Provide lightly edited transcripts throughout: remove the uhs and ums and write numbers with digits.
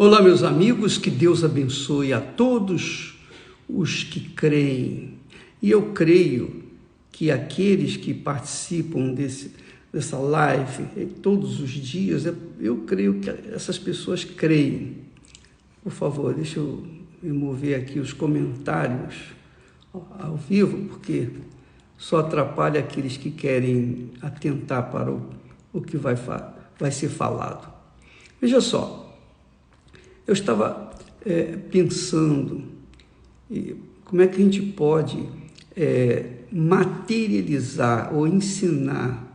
Olá, meus amigos, que Deus abençoe a todos os que creem. E eu creio que aqueles que participam dessa live todos os dias, eu creio que essas pessoas creem. Por favor, deixa eu remover aqui os comentários ao vivo, porque só atrapalha aqueles que querem atentar para o que vai ser falado. Veja só. Eu estava pensando como é que a gente pode materializar ou ensinar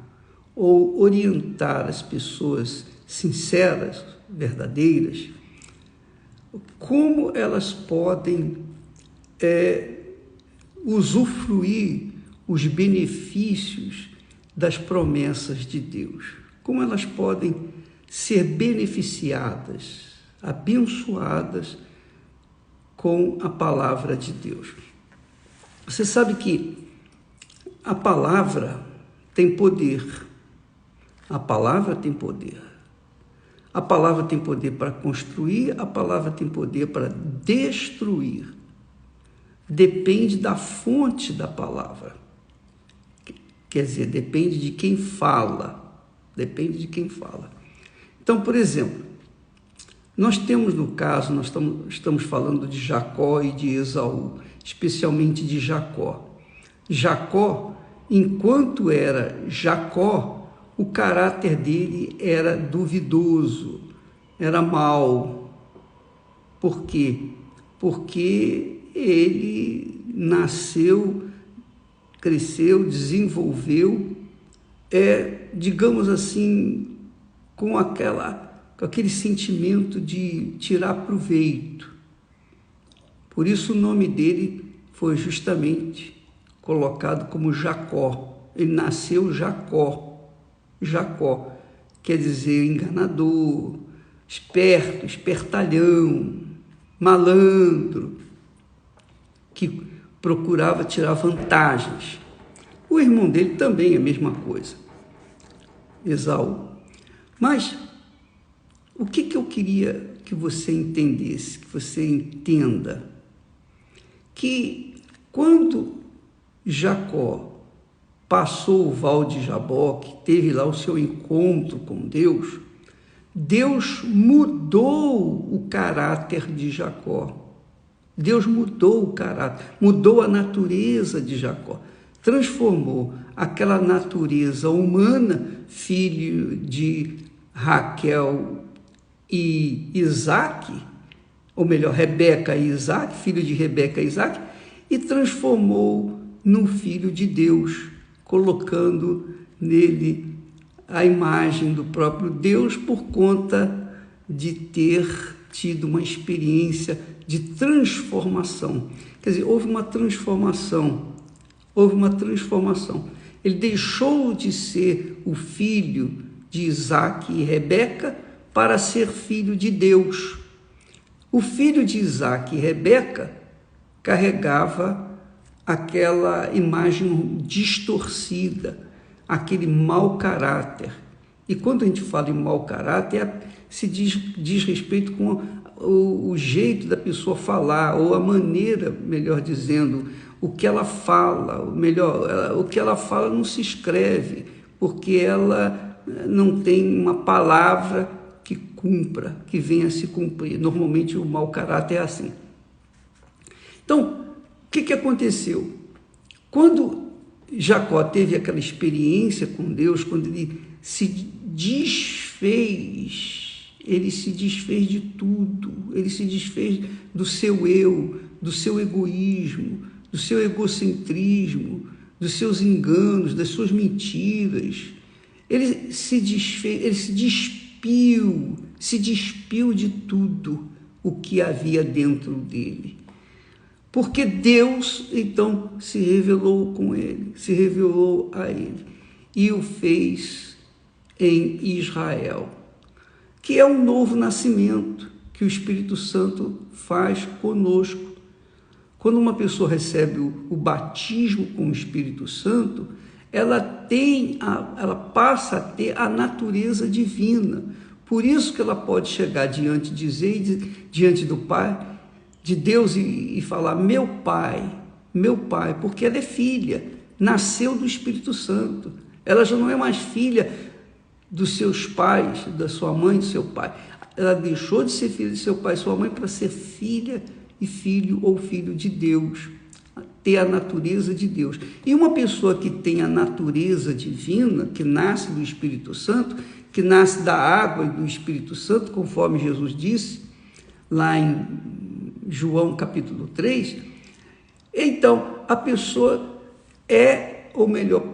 ou orientar as pessoas sinceras, verdadeiras, como elas podem usufruir os benefícios das promessas de Deus, como elas podem ser beneficiadas, abençoadas com a palavra de Deus. Você sabe que a palavra tem poder. A palavra tem poder. A palavra tem poder para construir, a palavra tem poder para destruir. Depende da fonte da palavra. Quer dizer, depende de quem fala. Depende de quem fala. Então, por exemplo, nós temos no caso, nós estamos falando de Jacó e de Esaú, especialmente de Jacó. Jacó, enquanto era Jacó, o caráter dele era duvidoso, era mau. Por quê? Porque ele nasceu, cresceu, desenvolveu, digamos assim, com aquele sentimento de tirar proveito. Por isso o nome dele foi justamente colocado como Jacó. Ele nasceu Jacó. Jacó quer dizer enganador, esperto, espertalhão, malandro, que procurava tirar vantagens. O irmão dele também é a mesma coisa, Esaú. Mas o que eu queria que você entendesse, que você entenda? Que quando Jacó passou o val de Jaboque, teve lá o seu encontro com Deus, Deus mudou o caráter de Jacó. Deus mudou o caráter, mudou a natureza de Jacó, transformou aquela natureza humana, filho de Raquel e Isaac, ou melhor, Rebeca e Isaac, filho de Rebeca e Isaac, e transformou num filho de Deus, colocando nele a imagem do próprio Deus por conta de ter tido uma experiência de transformação. Quer dizer, houve uma transformação. Ele deixou de ser o filho de Isaac e Rebeca para ser filho de Deus. O filho de Isaac e Rebeca carregava aquela imagem distorcida, aquele mau caráter. E quando a gente fala em mau caráter, se diz respeito com o jeito da pessoa falar, ou a maneira, melhor dizendo, o que ela fala, o que ela fala não se escreve, porque ela não tem uma palavra que cumpra, que venha a se cumprir. Normalmente o mau caráter é assim. Então, o que aconteceu? Quando Jacó teve aquela experiência com Deus, quando ele se desfez de tudo, ele se desfez do seu eu, do seu egoísmo, do seu egocentrismo, dos seus enganos, das suas mentiras. Ele se despiu de tudo o que havia dentro dele. Porque Deus, então, se revelou a ele e o fez em Israel, que é um novo nascimento que o Espírito Santo faz conosco. Quando uma pessoa recebe o batismo com o Espírito Santo, ela passa a ter a natureza divina, Por isso que ela pode chegar diante do Pai, de Deus, e falar, meu Pai, porque ela é filha, nasceu do Espírito Santo. Ela já não é mais filha dos seus pais, da sua mãe, do seu pai. Ela deixou de ser filha de seu pai e sua mãe para ser filha e filho ou filho de Deus, ter a natureza de Deus. E uma pessoa que tem a natureza divina, que nasce do Espírito Santo, que nasce da água e do Espírito Santo, conforme Jesus disse, lá em João capítulo 3, então a pessoa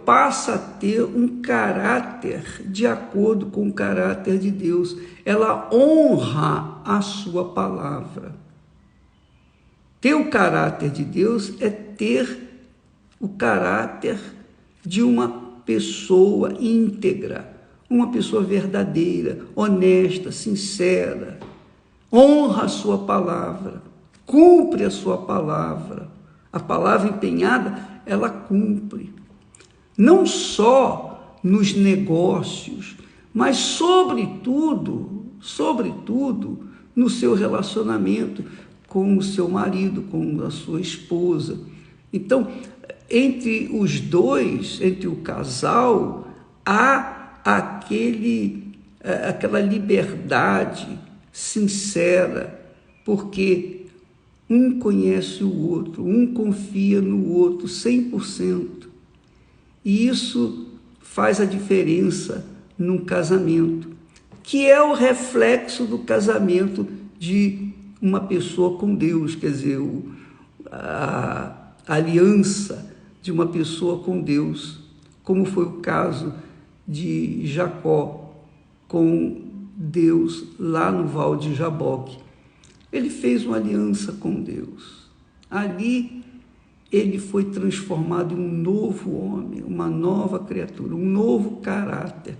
passa a ter um caráter de acordo com o caráter de Deus. Ela honra a sua palavra. Ter o caráter de Deus é ter o caráter de uma pessoa íntegra, uma pessoa verdadeira, honesta, sincera. Honra a sua palavra, cumpre a sua palavra. A palavra empenhada, ela cumpre. Não só nos negócios, mas sobretudo, no seu relacionamento com o seu marido, com a sua esposa. Então, entre os dois, entre o casal, há aquela liberdade sincera, porque um conhece o outro, um confia no outro 100%. E isso faz a diferença num casamento, que é o reflexo do casamento de uma pessoa com Deus, quer dizer, a aliança de uma pessoa com Deus, como foi o caso de Jacó com Deus lá no Val de Jaboque. Ele fez uma aliança com Deus. Ali ele foi transformado em um novo homem, uma nova criatura, um novo caráter.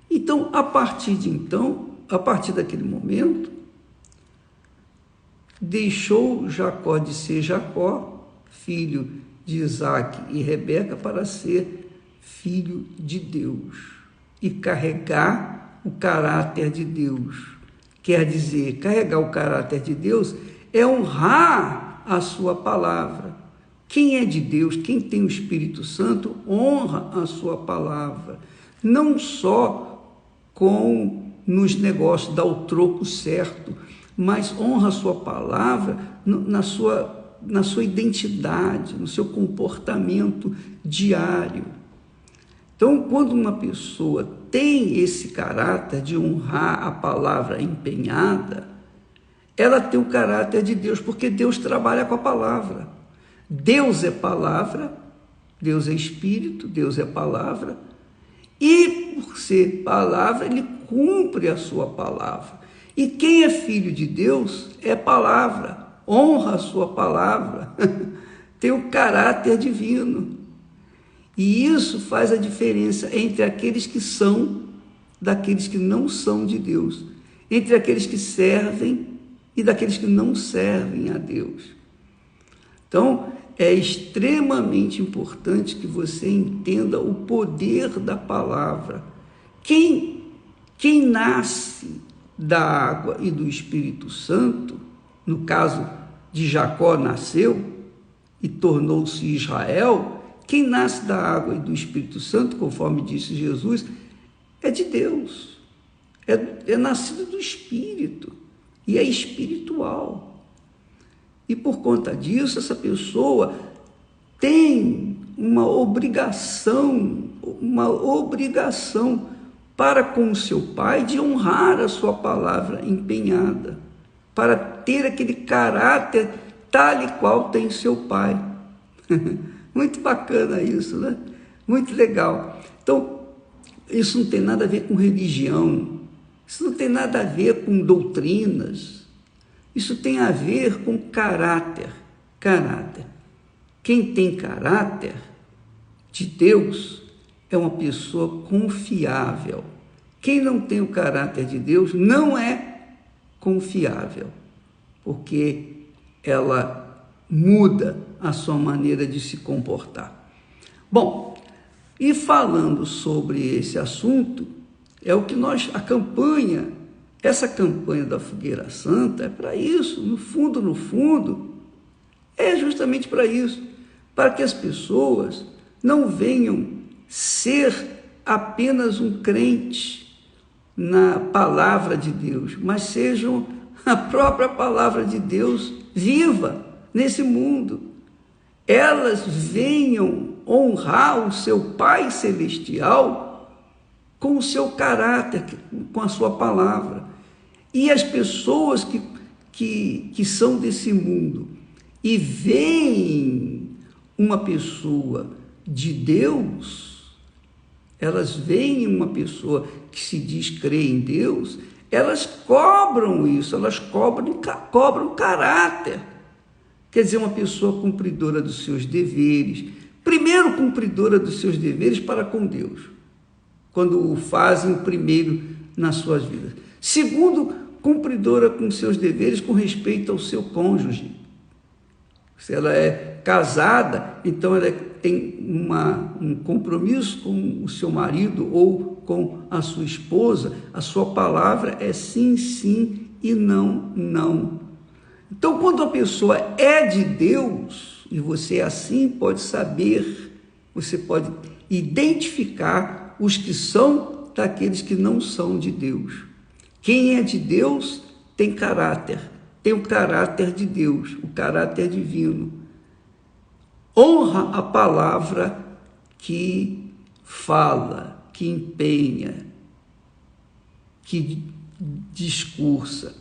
Então, a partir daquele momento, deixou Jacó de ser Jacó, filho de Isaque e Rebeca, para ser filho de Deus e carregar o caráter de Deus. Quer dizer, carregar o caráter de Deus é honrar a sua palavra. Quem é de Deus, quem tem o Espírito Santo, honra a sua palavra. Não só nos negócios, dá o troco certo, mas honra a sua palavra na sua identidade, no seu comportamento diário. Então, quando uma pessoa tem esse caráter de honrar a palavra empenhada, ela tem o caráter de Deus, porque Deus trabalha com a palavra. Deus é palavra, Deus é espírito, Deus é palavra, e por ser palavra, ele cumpre a sua palavra. E quem é filho de Deus é palavra, honra a sua palavra, tem o caráter divino. E isso faz a diferença entre aqueles que são, daqueles que não são de Deus, entre aqueles que servem e daqueles que não servem a Deus. Então, é extremamente importante que você entenda o poder da palavra. Quem nasce da água e do Espírito Santo, no caso de Jacó nasceu e tornou-se Israel, quem nasce da água e do Espírito Santo, conforme disse Jesus, é de Deus, é nascido do Espírito e é espiritual. E por conta disso, essa pessoa tem uma obrigação para com o seu pai de honrar a sua palavra empenhada, para ter aquele caráter tal e qual tem seu pai. Muito bacana isso, né? Muito legal. Então, isso não tem nada a ver com religião, isso não tem nada a ver com doutrinas, isso tem a ver com caráter. Caráter. Quem tem caráter de Deus é uma pessoa confiável. Quem não tem o caráter de Deus não é confiável, porque ela muda a sua maneira de se comportar. Bom, e falando sobre esse assunto, É o que essa campanha da Fogueira Santa é para isso, no fundo, é justamente para isso, para que as pessoas não venham ser apenas um crente na palavra de Deus, mas sejam a própria palavra de Deus viva nesse mundo. Elas venham honrar o seu Pai Celestial com o seu caráter, com a sua palavra. E as pessoas que são desse mundo e veem uma pessoa de Deus, elas veem uma pessoa que se diz crer em Deus, elas cobram isso, elas cobram caráter. Quer dizer, uma pessoa cumpridora dos seus deveres. Primeiro, cumpridora dos seus deveres para com Deus, quando o fazem primeiro nas suas vidas. Segundo, cumpridora com seus deveres com respeito ao seu cônjuge. Se ela é casada, então ela tem um compromisso com o seu marido ou com a sua esposa. A sua palavra é sim, sim e não, não. Então, quando a pessoa é de Deus, e você assim pode saber, você pode identificar os que são daqueles que não são de Deus. Quem é de Deus tem caráter, tem o caráter de Deus, o caráter divino. Honra a palavra que fala, que empenha, que discursa.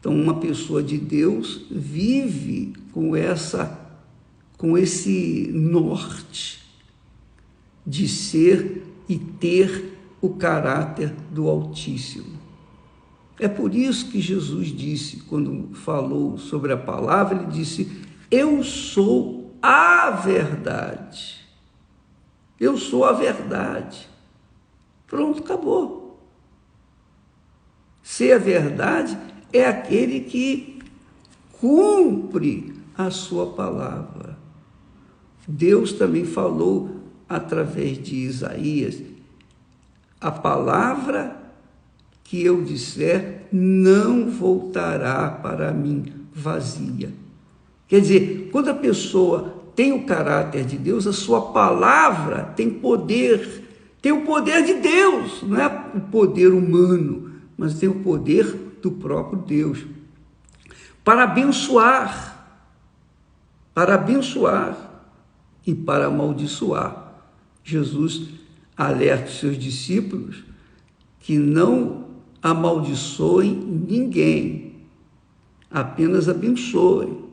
Então, uma pessoa de Deus vive com esse norte de ser e ter o caráter do Altíssimo. É por isso que Jesus disse, quando falou sobre a palavra, ele disse: eu sou a verdade. Eu sou a verdade. Pronto, acabou. Ser a verdade é aquele que cumpre a sua palavra. Deus também falou através de Isaías: a palavra que eu disser não voltará para mim vazia. Quer dizer, quando a pessoa tem o caráter de Deus, a sua palavra tem poder o poder de Deus, não é o poder humano, mas tem o poder do próprio Deus, para abençoar e para amaldiçoar. Jesus alerta os seus discípulos que não amaldiçoem ninguém, apenas abençoem.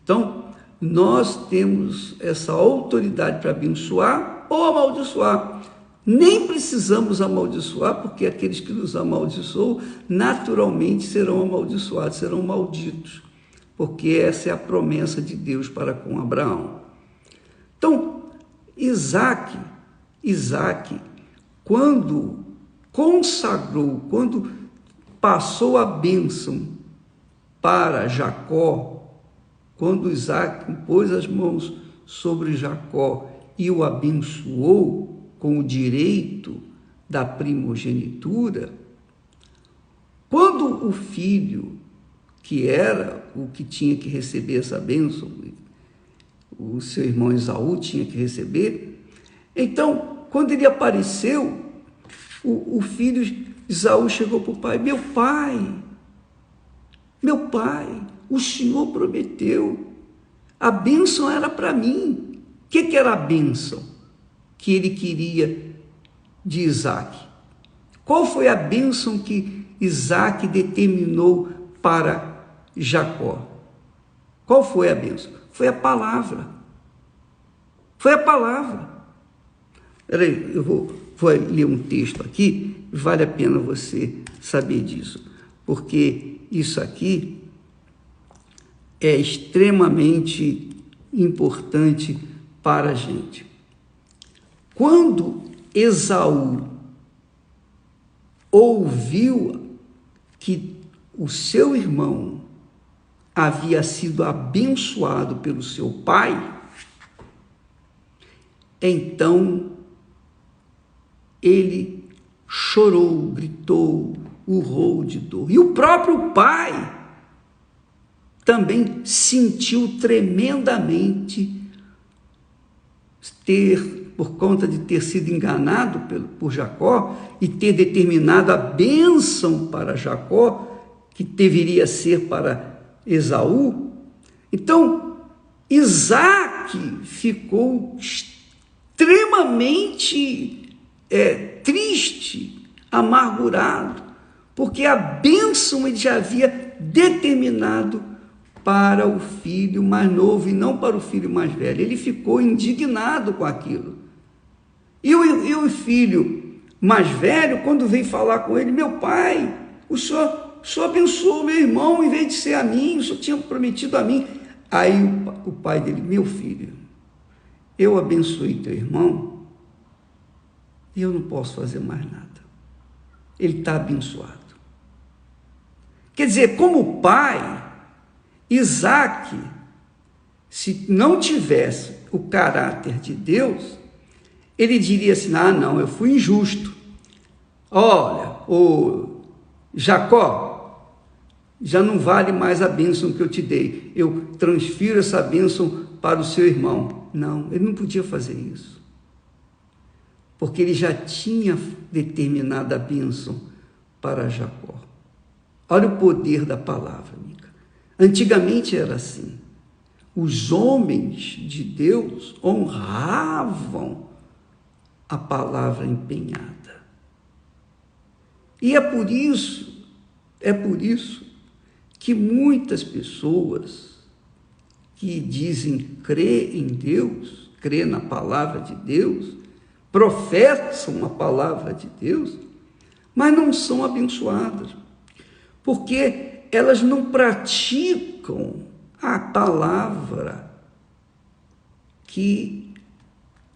Então, nós temos essa autoridade para abençoar ou amaldiçoar. Nem precisamos amaldiçoar, porque aqueles que nos amaldiçoam naturalmente serão amaldiçoados, serão malditos, porque essa é a promessa de Deus para com Abraão. Então, Isaac, quando consagrou, quando passou a bênção para Jacó, quando Isaac pôs as mãos sobre Jacó e o abençoou com o direito da primogenitura, quando o filho, que era o que tinha que receber essa bênção, o seu irmão Esaú tinha que receber, então, quando ele apareceu, o filho Esaú chegou para o pai: meu pai, o Senhor prometeu, a bênção era para mim. O que era a bênção que ele queria de Isaac? Qual foi a bênção que Isaac determinou para Jacó? Qual foi a bênção? Foi a palavra. Foi a palavra. Peraí, eu vou ler um texto aqui, vale a pena você saber disso, porque isso aqui é extremamente importante para a gente. Quando Esaú ouviu que o seu irmão havia sido abençoado pelo seu pai, então ele chorou, gritou, urrou de dor. E o próprio pai também sentiu tremendamente por conta de ter sido enganado por Jacó e ter determinado a bênção para Jacó, que deveria ser para Esaú. Então, Isaque ficou extremamente triste, amargurado, porque a bênção ele já havia determinado para o filho mais novo e não para o filho mais velho. Ele ficou indignado com aquilo. E o filho mais velho, quando veio falar com ele: meu pai, o senhor abençoou meu irmão em vez de ser a mim, o senhor tinha prometido a mim. Aí o pai dele: meu filho, eu abençoei teu irmão e eu não posso fazer mais nada. Ele está abençoado. Quer dizer, como pai, Isaque, se não tivesse o caráter de Deus, ele diria assim: ah, não, eu fui injusto. Olha, o Jacó, já não vale mais a bênção que eu te dei. Eu transfiro essa bênção para o seu irmão. Não, ele não podia fazer isso, porque ele já tinha determinado a bênção para Jacó. Olha o poder da palavra, amiga. Antigamente era assim. Os homens de Deus honravam a palavra empenhada. E é por isso que muitas pessoas que dizem crer em Deus, crer na palavra de Deus, professam a palavra de Deus, mas não são abençoadas, porque elas não praticam a palavra que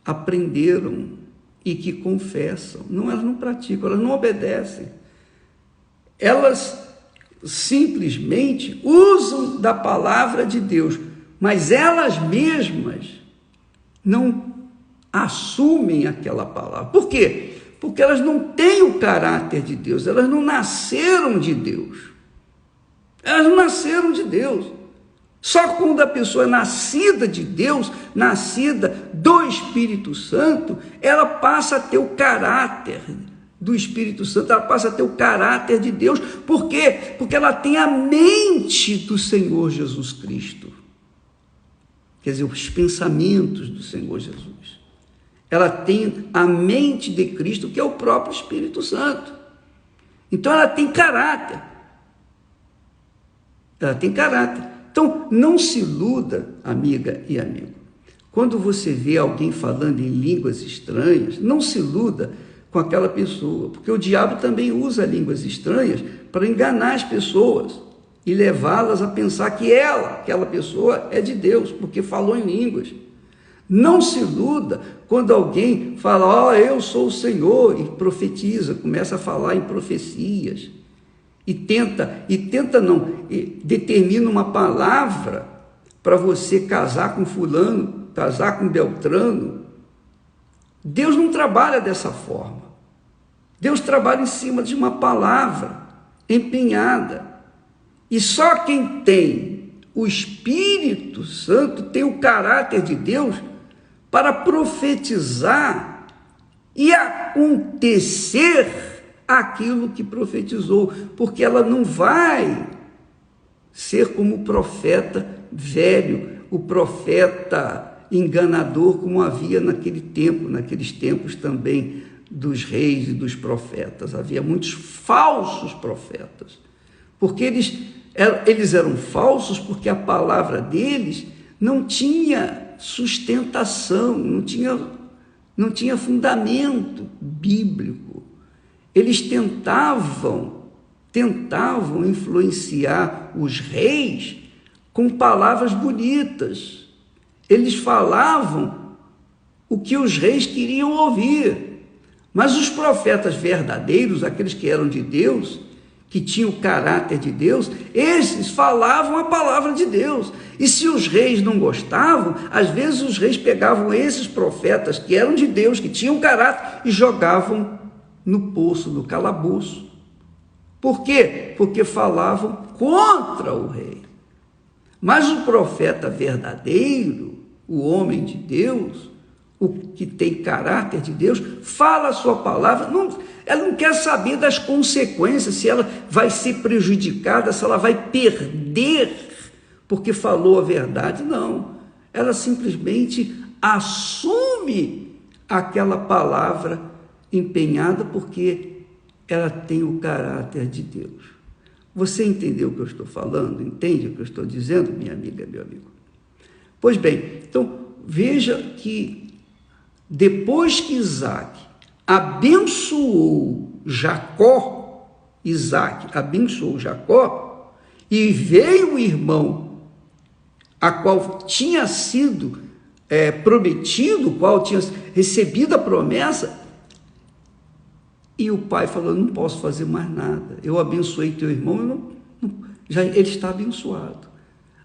aprenderam e que confessam. Não, elas não praticam, elas não obedecem. Elas simplesmente usam da palavra de Deus, mas elas mesmas não assumem aquela palavra. Por quê? Porque elas não têm o caráter de Deus, elas não nasceram de Deus. Elas não nasceram de Deus. Só quando a pessoa é nascida de Deus, nascida do Espírito Santo, ela passa a ter o caráter do Espírito Santo, ela passa a ter o caráter de Deus. Por quê? Porque ela tem a mente do Senhor Jesus Cristo. Quer dizer, os pensamentos do Senhor Jesus. Ela tem a mente de Cristo, que é o próprio Espírito Santo. Então ela tem caráter. Ela tem caráter. Então, não se iluda, amiga e amigo. Quando você vê alguém falando em línguas estranhas, não se iluda com aquela pessoa, porque o diabo também usa línguas estranhas para enganar as pessoas e levá-las a pensar que aquela pessoa é de Deus, porque falou em línguas. Não se iluda quando alguém fala: eu sou o Senhor, e profetiza, começa a falar em profecias. Determina uma palavra para você casar com fulano, casar com Beltrano. Deus não trabalha dessa forma. Deus trabalha em cima de uma palavra empenhada. E só quem tem o Espírito Santo tem o caráter de Deus para profetizar e acontecer aquilo que profetizou, porque ela não vai ser como o profeta velho, o profeta enganador, como havia naqueles tempos também dos reis e dos profetas. Havia muitos falsos profetas, porque eles eram falsos porque a palavra deles não tinha sustentação, não tinha fundamento bíblico. Eles tentavam influenciar os reis com palavras bonitas. Eles falavam o que os reis queriam ouvir. Mas os profetas verdadeiros, aqueles que eram de Deus, que tinham o caráter de Deus, esses falavam a palavra de Deus. E se os reis não gostavam, às vezes os reis pegavam esses profetas que eram de Deus, que tinham caráter, e jogavam no poço, no calabouço. Por quê? Porque falavam contra o rei. Mas o profeta verdadeiro, o homem de Deus, o que tem caráter de Deus, fala a sua palavra, ela não quer saber das consequências, se ela vai ser prejudicada, se ela vai perder porque falou a verdade. Não, ela simplesmente assume aquela palavra empenhada porque ela tem o caráter de Deus. Você entendeu o que eu estou falando? Entende o que eu estou dizendo, minha amiga, meu amigo? Pois bem, então veja que depois que Isaac abençoou Jacó, Isaac abençoou Jacó, e veio o irmão a qual tinha sido prometido, o qual tinha recebido a promessa, e o pai falou: não posso fazer mais nada, eu abençoei teu irmão, ele está abençoado.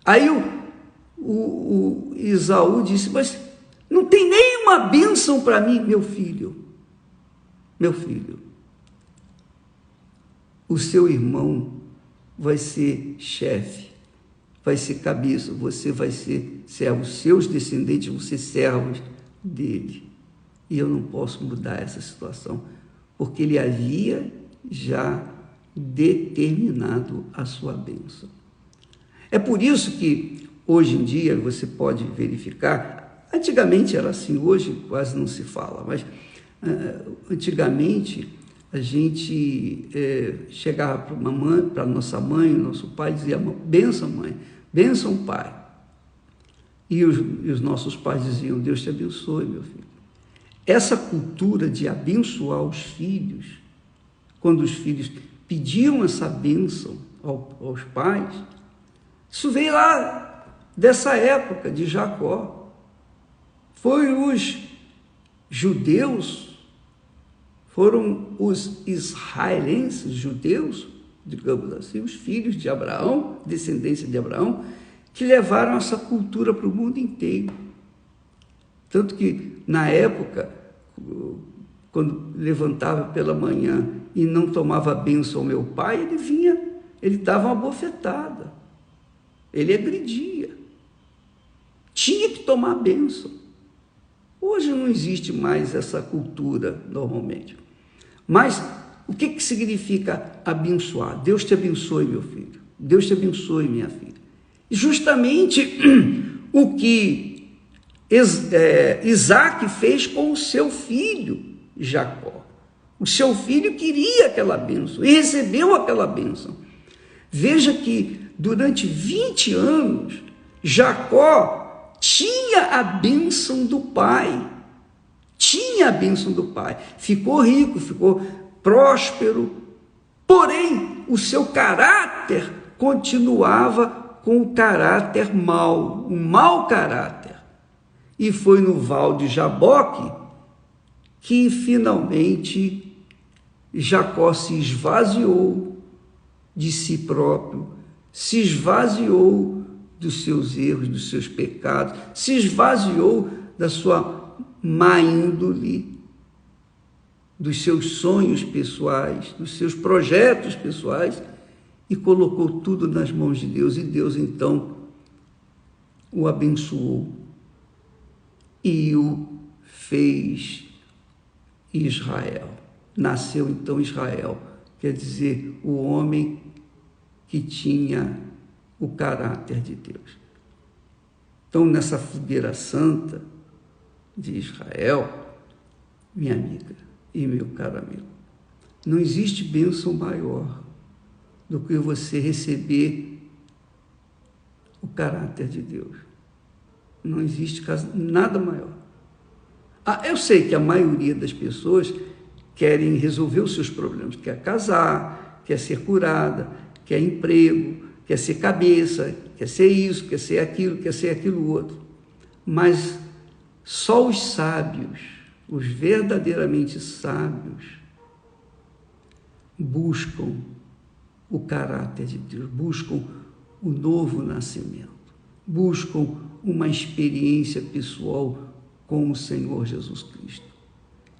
Aí o Esaú disse: mas não tem nenhuma bênção para mim. Meu filho, o seu irmão vai ser chefe, vai ser cabeça, você vai ser servo, seus descendentes vão ser servos dele. E eu não posso mudar essa situação, porque ele havia já determinado a sua bênção. É por isso que hoje em dia você pode verificar, antigamente era assim, hoje quase não se fala, mas antigamente a gente chegava para nossa mãe, nosso pai, dizia: benção mãe, benção pai. E os nossos pais diziam: Deus te abençoe, meu filho. Essa cultura de abençoar os filhos, quando os filhos pediam essa bênção aos pais, isso veio lá dessa época de Jacó. Foi os judeus, foram os israelenses, judeus, digamos assim, os filhos de Abraão, descendência de Abraão, que levaram essa cultura para o mundo inteiro. Tanto que, na época, quando levantava pela manhã e não tomava bênção ao meu pai, ele vinha, ele dava uma bofetada, ele agredia, tinha que tomar bênção. Hoje não existe mais essa cultura, normalmente. Mas o que significa abençoar? Deus te abençoe, meu filho. Deus te abençoe, minha filha. E justamente o que Isaac fez com o seu filho Jacó. O seu filho queria aquela bênção e recebeu aquela bênção. Veja que durante 20 anos, Jacó tinha a bênção do pai. Tinha a bênção do pai. Ficou rico, ficou próspero. Porém, o seu caráter continuava com o caráter mau, um mau caráter. E foi no val de Jaboque que finalmente Jacó se esvaziou de si próprio, se esvaziou dos seus erros, dos seus pecados, se esvaziou da sua má índole, dos seus sonhos pessoais, dos seus projetos pessoais, e colocou tudo nas mãos de Deus, e Deus então o abençoou e o fez Israel. Nasceu então Israel, quer dizer, o homem que tinha o caráter de Deus. Então, nessa fogueira santa de Israel, minha amiga e meu caro amigo, não existe bênção maior do que você receber o caráter de Deus. Não existe nada maior. Eu sei que a maioria das pessoas querem resolver os seus problemas, quer casar, quer ser curada, quer emprego, quer ser cabeça, quer ser isso, quer ser aquilo outro. Mas só os sábios, os verdadeiramente sábios, buscam o caráter de Deus, buscam o novo nascimento, buscam uma experiência pessoal com o Senhor Jesus Cristo.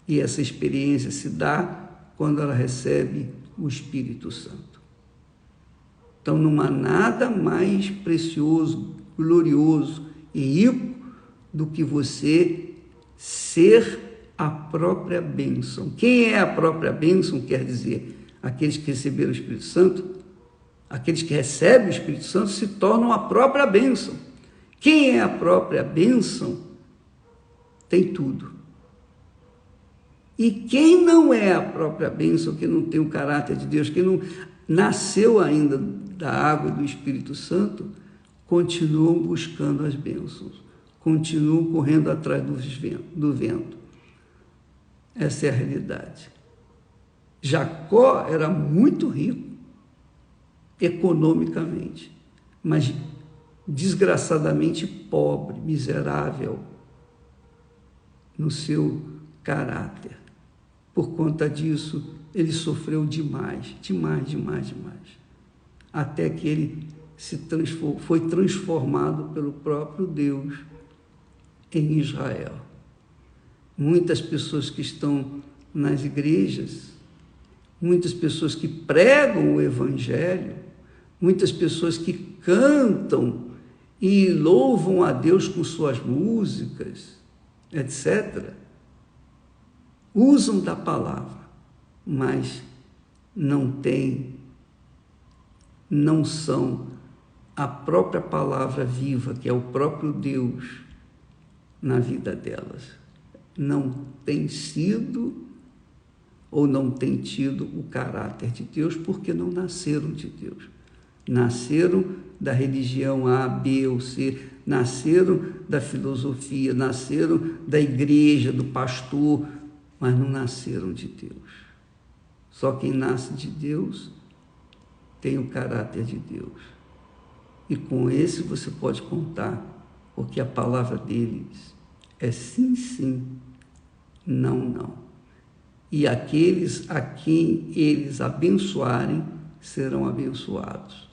E essa experiência se dá quando ela recebe o Espírito Santo. Então não há nada mais precioso, glorioso e rico do que você ser a própria bênção. Quem é a própria bênção? Quer dizer, aqueles que receberam o Espírito Santo, aqueles que recebem o Espírito Santo se tornam a própria bênção. Quem é a própria bênção tem tudo. E quem não é a própria bênção, que não tem o caráter de Deus, que não nasceu ainda da água e do Espírito Santo, continuam buscando as bênçãos, continuam correndo atrás do vento. Essa é a realidade. Jacó era muito rico economicamente, mas desgraçadamente pobre, miserável no seu caráter. Por conta disso, ele sofreu demais, até que ele foi transformado pelo próprio Deus em Israel. Muitas pessoas que estão nas igrejas, muitas pessoas que pregam o Evangelho, muitas pessoas que cantam e louvam a Deus com suas músicas, etc., usam da palavra, mas não são a própria palavra viva, que é o próprio Deus, na vida delas. Não tem sido ou não tem tido o caráter de Deus porque não nasceram de Deus. Nasceram da religião A, B ou C, nasceram da filosofia, nasceram da igreja, do pastor, mas não nasceram de Deus. Só quem nasce de Deus tem o caráter de Deus. E com esse você pode contar, porque a palavra deles é sim, sim, não, não. E aqueles a quem eles abençoarem serão abençoados.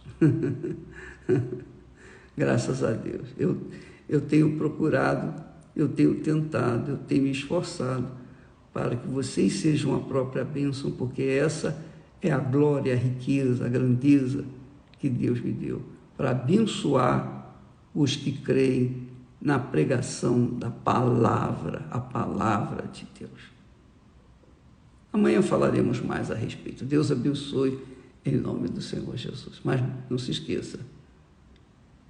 Graças a Deus. Eu tenho procurado, eu tenho tentado, eu tenho me esforçado para que vocês sejam a própria bênção, porque essa é a glória, a riqueza, a grandeza que Deus me deu, para abençoar os que creem na pregação da palavra, a palavra de Deus. Amanhã falaremos mais a respeito. Deus abençoe em nome do Senhor Jesus. Mas não se esqueça,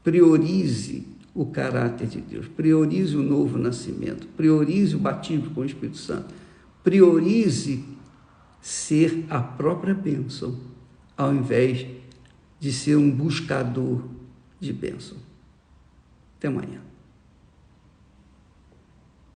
priorize o caráter de Deus, priorize o novo nascimento, priorize o batismo com o Espírito Santo, priorize ser a própria bênção, ao invés de ser um buscador de bênção. Até amanhã.